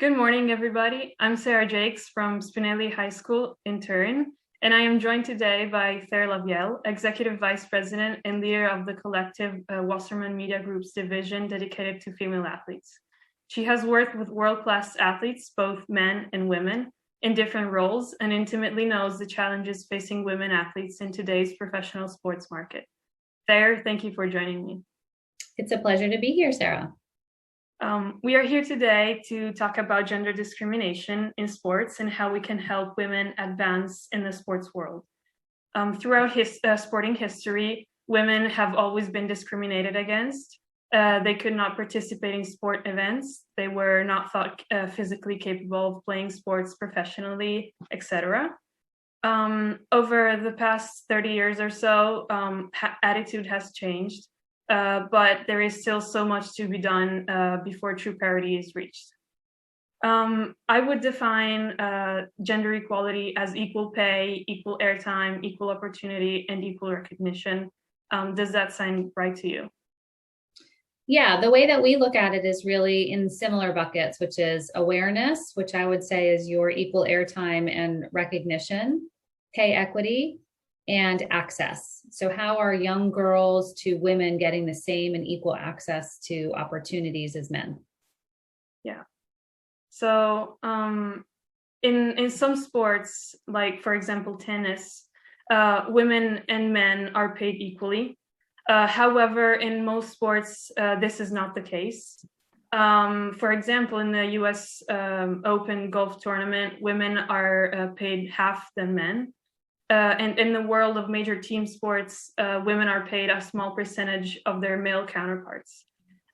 Good morning, everybody. I'm Sarah Jakes from Spinelli High School in Turin, and I am joined today by Thayer Lavielle, Executive Vice President and leader of the collective Wasserman Media Group's division dedicated to female athletes. She has worked with world-class athletes, both men and women, in different roles, and intimately knows the challenges facing women athletes in today's professional sports market. Thayer, thank you for joining me. It's a pleasure to be here, Sarah. We are here today to talk about gender discrimination in sports and how we can help women advance in the sports world. Throughout sporting history, women have always been discriminated against. They could not participate in sport events. They were not thought physically capable of playing sports professionally, etc. Over the past 30 years or so, attitude has changed. But there is still so much to be done before true parity is reached. I would define gender equality as equal pay, equal airtime, equal opportunity, and equal recognition. Does that sound right to you? Yeah, the way that we look at it is really in similar buckets, which is awareness, which I would say is your equal airtime and recognition, pay equity, and access. So how are young girls to women getting the same and equal access to opportunities as men? Yeah. So in some sports, like for example, tennis, women and men are paid equally. However, in most sports, this is not the case. For example, in the US Open golf tournament, women are paid half than men. And in the world of major team sports, women are paid a small percentage of their male counterparts.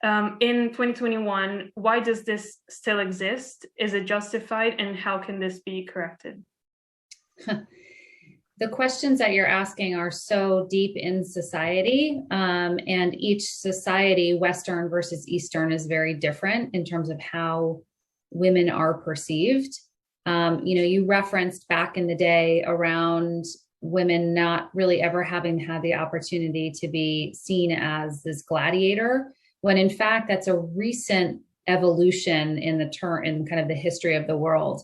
In 2021, why does this still exist? Is it justified, and how can this be corrected? The questions that you're asking are so deep in society, and each society, Western versus Eastern, is very different in terms of how women are perceived. You referenced back in the day around women not really ever having had the opportunity to be seen as this gladiator, when in fact that's a recent evolution in kind of the history of the world.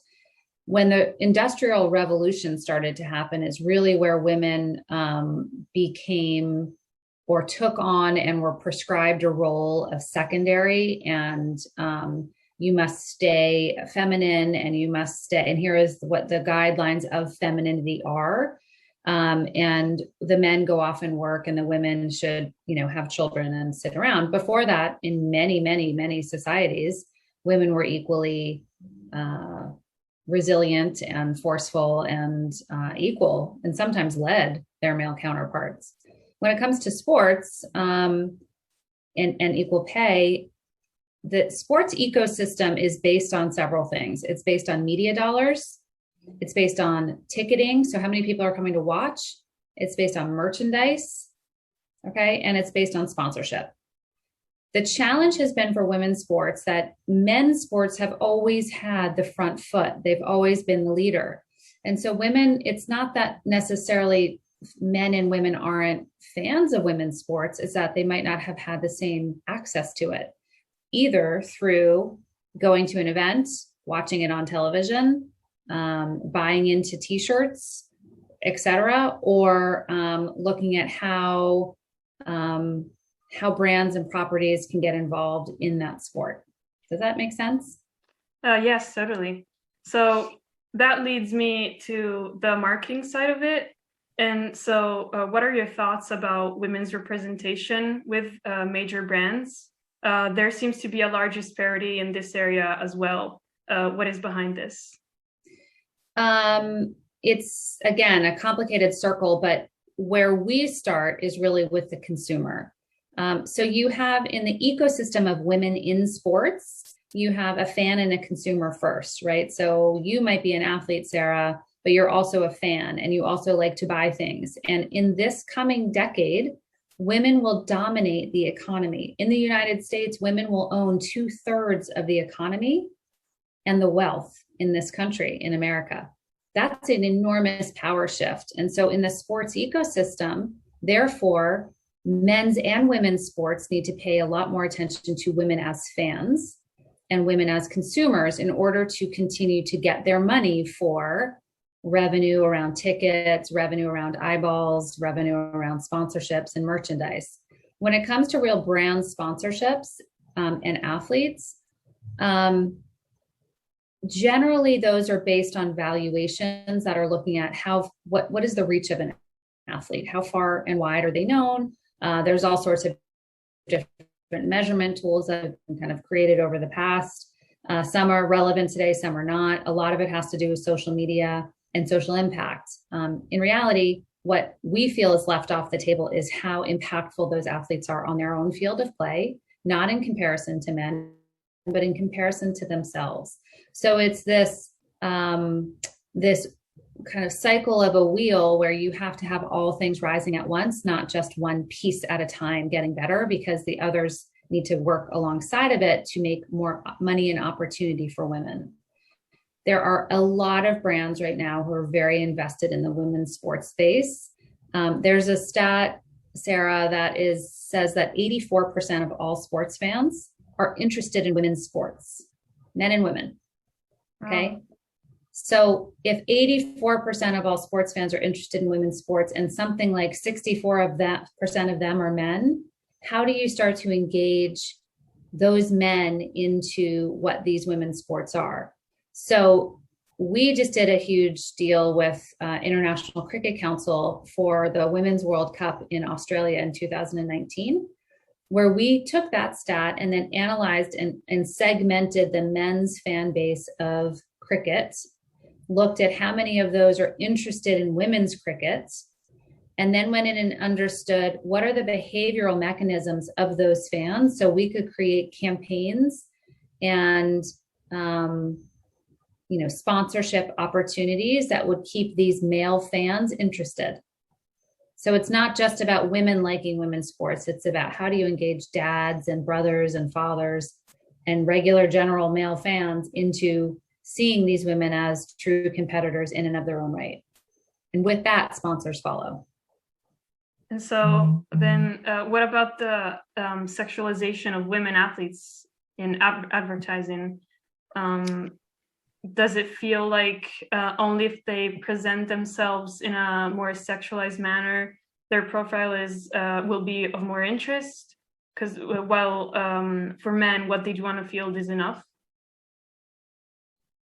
When the Industrial Revolution started to happen is really where women became or took on and were prescribed a role of secondary, and you must stay feminine, and you must stay, and here is what the guidelines of femininity are. And the men go off and work, and the women should, have children and sit around. Before that, in many, many, many societies, women were equally resilient and forceful and equal, and sometimes led their male counterparts. When it comes to sports and equal pay, the sports ecosystem is based on several things. It's based on media dollars. It's based on ticketing. So how many people are coming to watch? It's based on merchandise. Okay. And it's based on sponsorship. The challenge has been for women's sports that men's sports have always had the front foot. They've always been the leader. And so women, it's not that necessarily men and women aren't fans of women's sports. It's that they might not have had the same access to it, either through going to an event, watching it on television, buying into t-shirts, etc., or looking at how brands and properties can get involved in that sport. Does that make sense? Yes, totally. So that leads me to the marketing side of it. And so what are your thoughts about women's representation with major brands? There seems to be a large disparity in this area as well. What is behind this? It's, again, a complicated circle, but where we start is really with the consumer. So you have in the ecosystem of women in sports, you have a fan and a consumer first, right? So you might be an athlete, Sarah, but you're also a fan, and you also like to buy things. And in this coming decade, women will dominate the economy. In the United States, women will own 2/3 of the economy and the wealth in this country, in America. That's an enormous power shift. And so in the sports ecosystem, therefore, men's and women's sports need to pay a lot more attention to women as fans. and women as consumers in order to continue to get their money for revenue around tickets, revenue around eyeballs, revenue around sponsorships and merchandise. When it comes to real brand sponsorships and athletes, generally those are based on valuations that are looking at what is the reach of an athlete, how far and wide are they known. There's all sorts of different measurement tools that have been kind of created over the past. Some are relevant today, some are not. A lot of it has to do with social media and social impact. In reality, what we feel is left off the table is how impactful those athletes are on their own field of play, not in comparison to men, but in comparison to themselves. So it's this this kind of cycle of a wheel where you have to have all things rising at once, not just one piece at a time getting better, because the others need to work alongside of it to make more money and opportunity for women. There are a lot of brands right now who are very invested in the women's sports space. There's a stat, Sarah, that says that 84% of all sports fans are interested in women's sports, men and women. Okay. So if 84% of all sports fans are interested in women's sports and something like 64% of them are men, how do you start to engage those men into what these women's sports are? So we just did a huge deal with International Cricket Council for the Women's World Cup in Australia in 2019, where we took that stat and then analyzed and segmented the men's fan base of cricket, looked at how many of those are interested in women's cricket, and then went in and understood what are the behavioral mechanisms of those fans so we could create campaigns and sponsorship opportunities that would keep these male fans interested. So it's not just about women liking women's sports. It's about how do you engage dads and brothers and fathers and regular general male fans into seeing these women as true competitors in and of their own right. And with that, sponsors follow. And so then what about the sexualization of women athletes in advertising? Does it feel like only if they present themselves in a more sexualized manner, their profile will be of more interest? Because while for men, what they want to field is enough.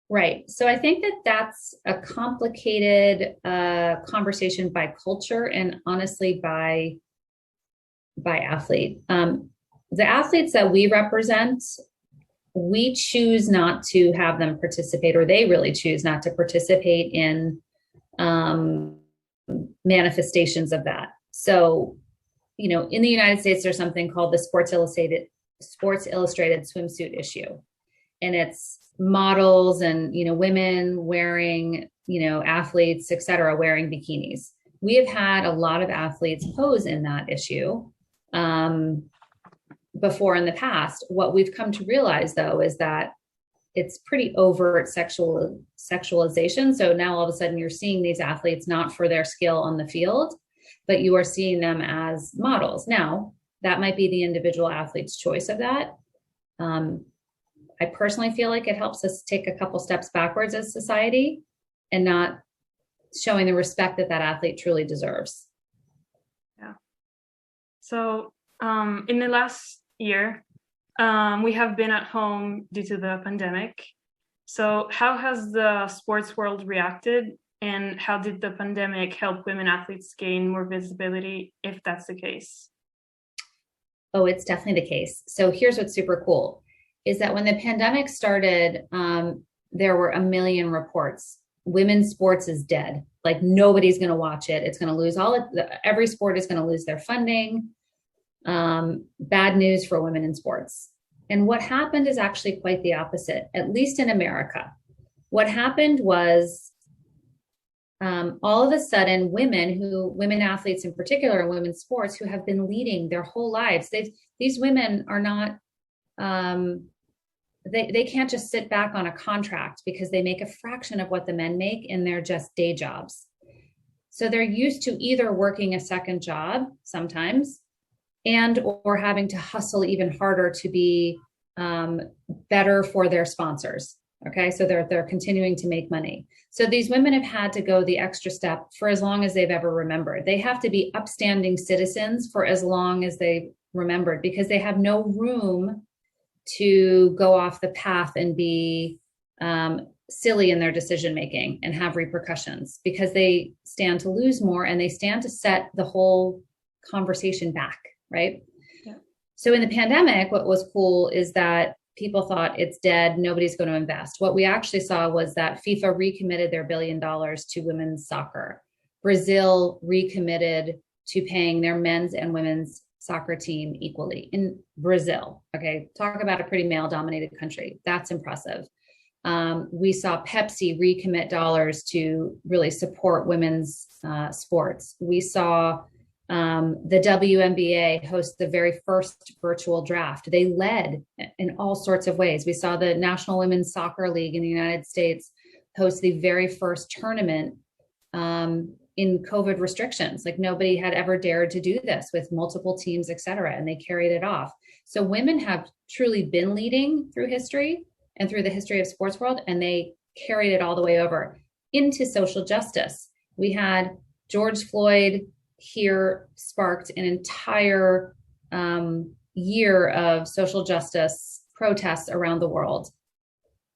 Right. So I think that's a complicated conversation by culture and honestly by athlete. The athletes that we represent, we choose not to have them participate, or they really choose not to participate in manifestations of that. So, in the United States, there's something called the Sports Illustrated swimsuit issue. And it's models and, women wearing, athletes, et cetera, wearing bikinis. We have had a lot of athletes pose in that issue before in the past. What we've come to realize, though, is that it's pretty overt sexualization. So now all of a sudden you're seeing these athletes not for their skill on the field, but you are seeing them as models. Now, that might be the individual athlete's choice of that. I personally feel like it helps us take a couple steps backwards as society and not showing the respect that athlete truly deserves. Yeah. So in the last year, we have been at home due to the pandemic. So how has the sports world reacted, and how did the pandemic help women athletes gain more visibility, if that's the case? Oh, it's definitely the case. So here's what's super cool, is that when the pandemic started, there were a million reports. Women's sports is dead. Like nobody's going to watch it. It's going to lose every sport is going to lose their funding. Bad news for women in sports. And what happened is actually quite the opposite, at least in America. What happened was all of a sudden women athletes in particular in women's sports who have been leading their whole lives, these women are not, they can't just sit back on a contract because they make a fraction of what the men make in their just day jobs. So they're used to either working a second job sometimes and or having to hustle even harder to be better for their sponsors. Okay, so they're continuing to make money. So these women have had to go the extra step for as long as they've ever remembered. They have to be upstanding citizens for as long as they remembered, because they have no room to go off the path and be silly in their decision making and have repercussions, because they stand to lose more and they stand to set the whole conversation back, right? Yeah. So in the pandemic, what was cool is that people thought it's dead, nobody's going to invest. What we actually saw was that FIFA recommitted their $1 billion to women's soccer. Brazil recommitted to paying their men's and women's soccer team equally in Brazil. Okay, talk about a pretty male-dominated country. That's impressive. We saw Pepsi recommit dollars to really support women's sports. We saw the WNBA host the very first virtual draft. They led in all sorts of ways. We saw the National Women's Soccer League in the United States host the very first tournament in COVID restrictions. Like nobody had ever dared to do this, with multiple teams, et cetera, and they carried it off. So women have truly been leading through history and through the history of sports world, and they carried it all the way over into social justice. We had George Floyd here sparked an entire year of social justice protests around the world.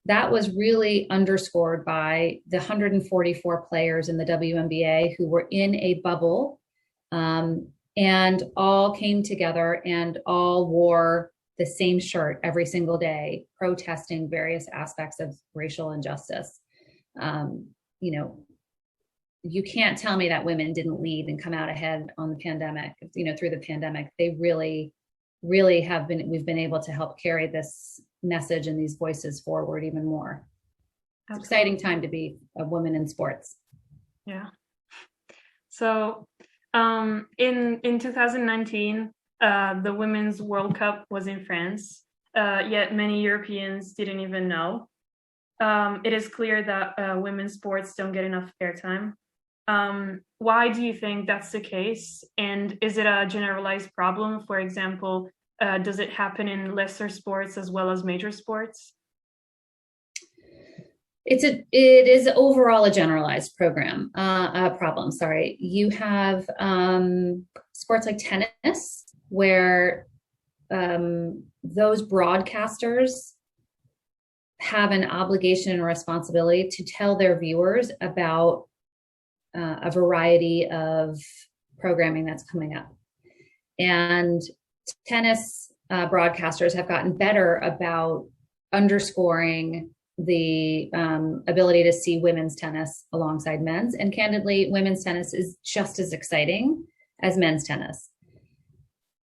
That was really underscored by the 144 players in the WNBA who were in a bubble and all came together and all wore the same shirt every single day, protesting various aspects of racial injustice. You can't tell me that women didn't lead and come out ahead on the pandemic, through the pandemic. They really, really have been, we've been able to help carry this message and these voices forward even more. It's an exciting time to be a woman in sports. Yeah. So in 2019, the Women's World Cup was in France, yet many Europeans didn't even know. It is clear that women's sports don't get enough airtime. Why do you think that's the case? And is it a generalized problem? For example, does it happen in lesser sports as well as major sports? It is overall a generalized problem. Sorry. You have sports like tennis, where those broadcasters have an obligation and responsibility to tell their viewers about a variety of programming that's coming up. And tennis broadcasters have gotten better about underscoring the ability to see women's tennis alongside men's. And candidly, women's tennis is just as exciting as men's tennis.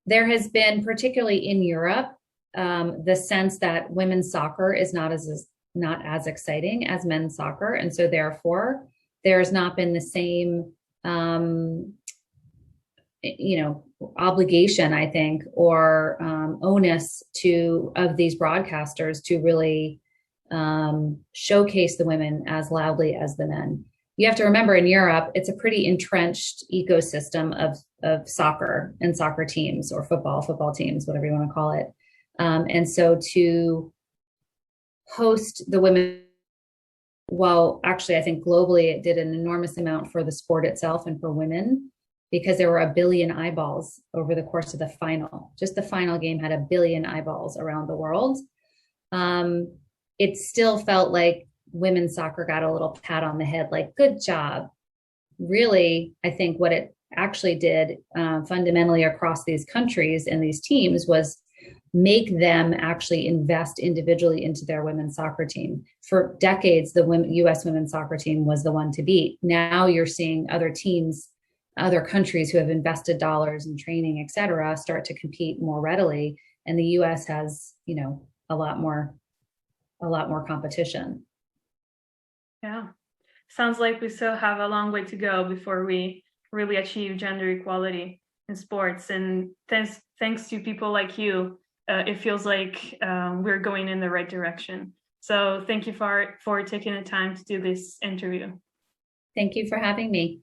There has been, particularly in Europe, the sense that women's soccer is not as exciting as men's soccer. And so therefore, there has not been the same, obligation, I think, or onus of these broadcasters to really showcase the women as loudly as the men. You have to remember, in Europe, it's a pretty entrenched ecosystem of soccer and soccer teams, or football teams, whatever you want to call it. And so to host the women, well, actually, I think globally it did an enormous amount for the sport itself and for women, because there were 1 billion eyeballs over the course of the final. Just the final game had 1 billion eyeballs around the world. It still felt like women's soccer got a little pat on the head, like, good job. Really, I think what it actually did fundamentally across these countries and these teams was make them actually invest individually into their women's soccer team. For decades, the U.S. women's soccer team was the one to beat. Now you're seeing other teams, other countries who have invested dollars in training, et cetera, start to compete more readily. And the U.S. has, a lot more competition. Yeah. Sounds like we still have a long way to go before we really achieve gender equality in sports. And thanks to people like you, it feels like we're going in the right direction. So thank you for taking the time to do this interview. Thank you for having me.